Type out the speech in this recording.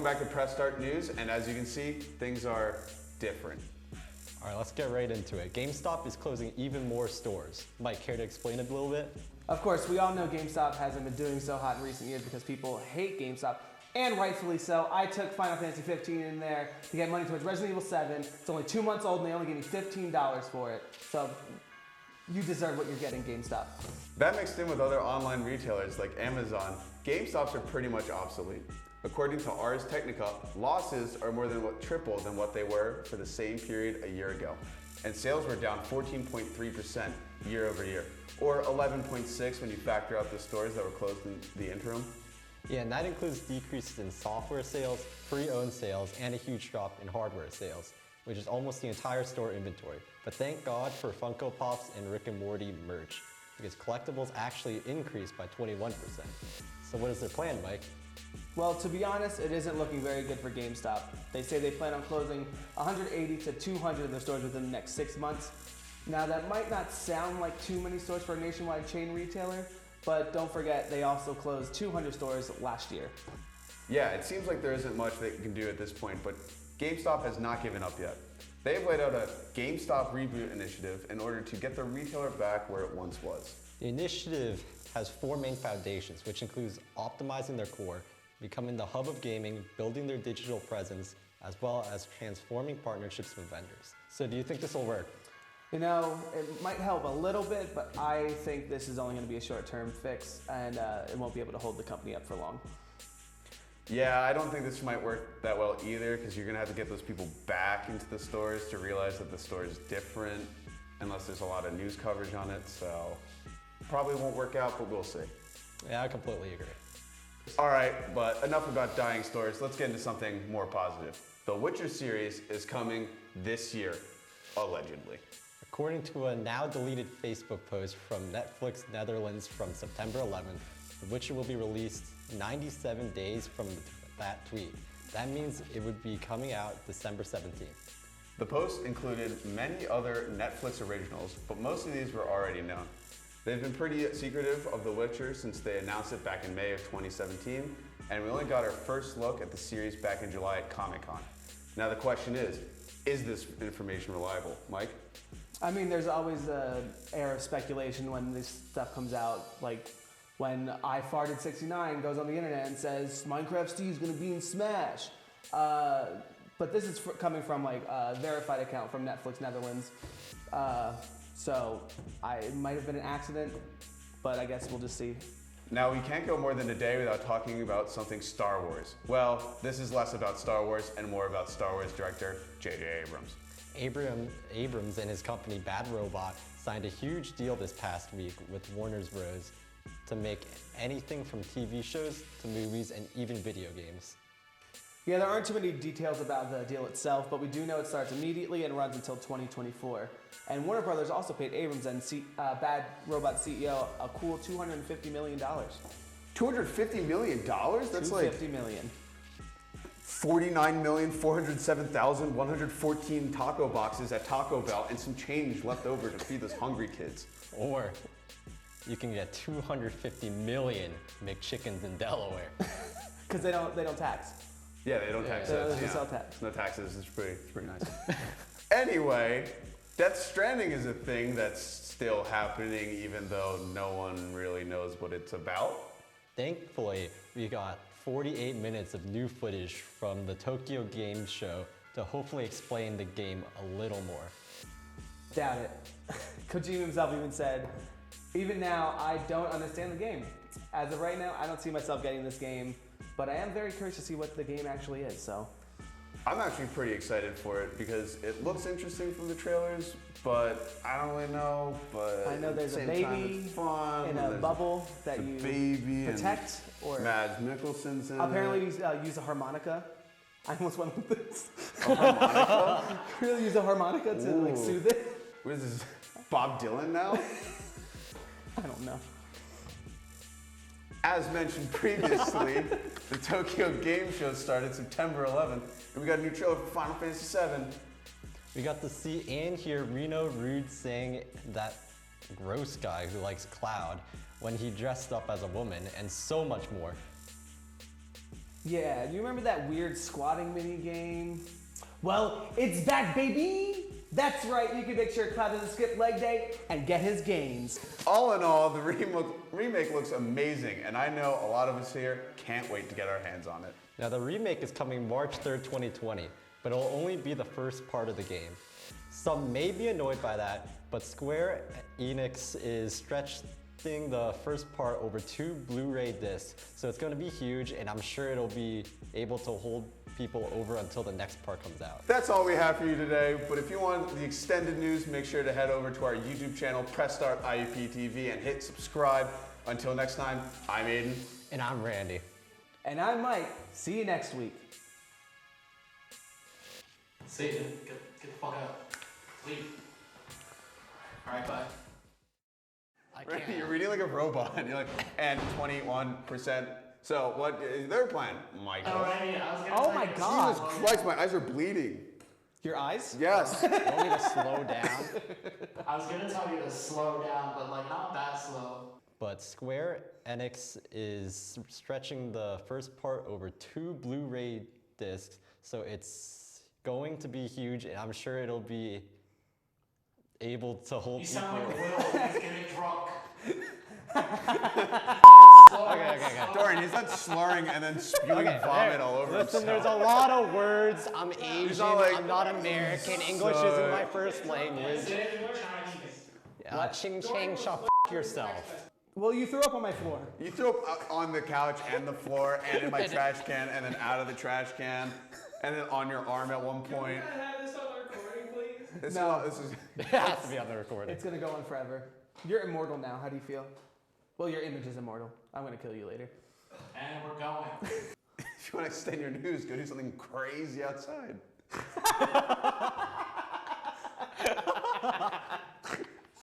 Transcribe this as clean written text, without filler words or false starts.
Welcome back to Press Start News, and as you can see, things are different. All right, let's get right into it. Gamestop is closing even more stores. Mike, care to explain it a little bit? Of course, we all know GameStop hasn't been doing so hot in recent years because people hate GameStop, and rightfully so. I took Final Fantasy 15 in there to get money towards Resident Evil 7. It's only 2 months old, and they only gave me $15 for it. So you deserve what you're getting, GameStop. That mixed in with other online retailers like Amazon, GameStops are pretty much obsolete. According to Ars Technica, losses are more than triple than what they were for the same period a year ago. And sales were down 14.3% year over year, or 11.6% when you factor out the stores that were closed in the interim. Yeah, and that includes decreases in software sales, pre-owned sales, and a huge drop in hardware sales, which is almost the entire store inventory. But thank God for Funko Pops and Rick and Morty merch, because collectibles actually increased by 21%. So what is their plan, Mike? Well, to be honest, it isn't looking very good for GameStop. They say they plan on closing 180 to 200 of their stores within the next 6 months. Now, that might not sound like too many stores for a nationwide chain retailer, but don't forget, they also closed 200 stores last year. Yeah, it seems like there isn't much they can do at this point, but GameStop has not given up yet. They've laid out a GameStop Reboot initiative in order to get the retailer back where it once was. The initiative has 4 main foundations, which includes optimizing their core, becoming the hub of gaming, building their digital presence, as well as transforming partnerships with vendors. So do you think this will work? You know, it might help a little bit, but I think this is only going to be a short-term fix, and it won't be able to hold the company up for long. Yeah, I don't think this might work that well either, because you're going to have to get those people back into the stores to realize that the store is different, unless there's a lot of news coverage on it, so probably won't work out, but we'll see. Yeah, I completely agree. All right, but enough about dying stores. Let's get into something more positive. The Witcher series is coming this year, allegedly. According to a now deleted Facebook post from Netflix Netherlands from September 11th, The Witcher will be released 97 days from that tweet. That means it would be coming out December 17th. The post included many other Netflix originals, but most of these were already known. They've been pretty secretive of The Witcher since they announced it back in May of 2017, and we only got our first look at the series back in July at Comic-Con. Now the question is this information reliable? Mike? I mean, there's always an air of speculation when this stuff comes out, like when iFarted69 goes on the internet and says, Minecraft Steve's gonna be in Smash. But this is coming from like a verified account from Netflix Netherlands. So it might have been an accident, but I guess we'll just see. Now, we can't go more than a day without talking about something Star Wars. Well, this is less about Star Wars and more about Star Wars director J.J. Abrams. Abrams and his company Bad Robot signed a huge deal this past week with Warner Bros. To make anything from TV shows to movies and even video games. Yeah, there aren't too many details about the deal itself, but we do know it starts immediately and runs until 2024. And Warner Brothers also paid Abrams and Bad Robot CEO a cool $250 million. $250 million? That's like $250 million. 49,407,114 taco boxes at Taco Bell and some change left over to feed those hungry kids. Or you can get 250 million McChickens in Delaware. Because they don't tax. Yeah, they don't tax They that. don't sell tax. No taxes. It's pretty nice. Anyway, Death Stranding is a thing that's still happening, even though no one really knows what it's about. Thankfully, we got 48 minutes of new footage from the Tokyo Game Show to hopefully explain the game a little more. Doubt it. Kojima himself even said, even now, I don't understand the game. As of right now, I don't see myself getting this game, but I am very curious to see what the game actually is, so. I'm actually pretty excited for it because it looks interesting from the trailers, but I don't really know, but I know there's a at the same time, baby it's fun, in a bubble that you protect, or Mads Mikkelsen's in apparently it. use a harmonica. I almost went with this. A harmonica? Really use a harmonica to like soothe it? What is this, Bob Dylan now? I don't know. As mentioned previously, the Tokyo Game Show started September 11th, and we got a new trailer for Final Fantasy VII. We got to see and hear Reno Rude saying that gross guy who likes Cloud when he dressed up as a woman, and so much more. Yeah, do you remember that weird squatting mini game? Well, it's back, baby! That's right, you can make sure Cloud doesn't skip leg day and get his gains. All in all, the remake looks amazing, and I know a lot of us here can't wait to get our hands on it. Now the remake is coming March 3rd, 2020, but it'll only be the first part of the game. Some may be annoyed by that, but Square Enix is stretching the first part over 2 Blu-ray discs, so it's going to be huge, and I'm sure it'll be able to hold people over until the next part comes out. That's all we have for you today, but if you want the extended news, make sure to head over to our YouTube channel, Press Start IUP TV, and hit subscribe. Until next time, I'm Aiden. And I'm Randy. And I'm Mike. See you next week. See you. Get the fuck out. Leave. Alright, bye. Randy, you're reading like a robot. You're like, and 21%. So what is their plan, Michael? Oh, Randy, I was gonna Oh tell my you- God. Jesus Christ, my eyes are bleeding. Your eyes? Yes. You want me to slow down? I was gonna tell you to slow down, but like not that slow. But Square Enix is stretching the first part over 2 Blu-ray discs, so it's going to be huge, and I'm sure it'll be able to hold You people. sound like Will. He's getting drunk. Okay. Dorian, he's not slurring and then spewing vomit all over Listen, there's himself. a lot of words. I'm Asian. not like- I'm not American. English So- isn't my first language. Chinese. Ching ching, shop yourself. Well, you threw up on my floor. You threw up on the couch and the floor and in my trash can and then out of the trash can and then on your arm at one point. Can I have this on the recording, please? This is It has to be on the recording. It's gonna go on forever. You're immortal now. How do you feel? Well, your image is immortal. I'm gonna kill you later. And we're going. if you want to extend your news, go do something crazy outside.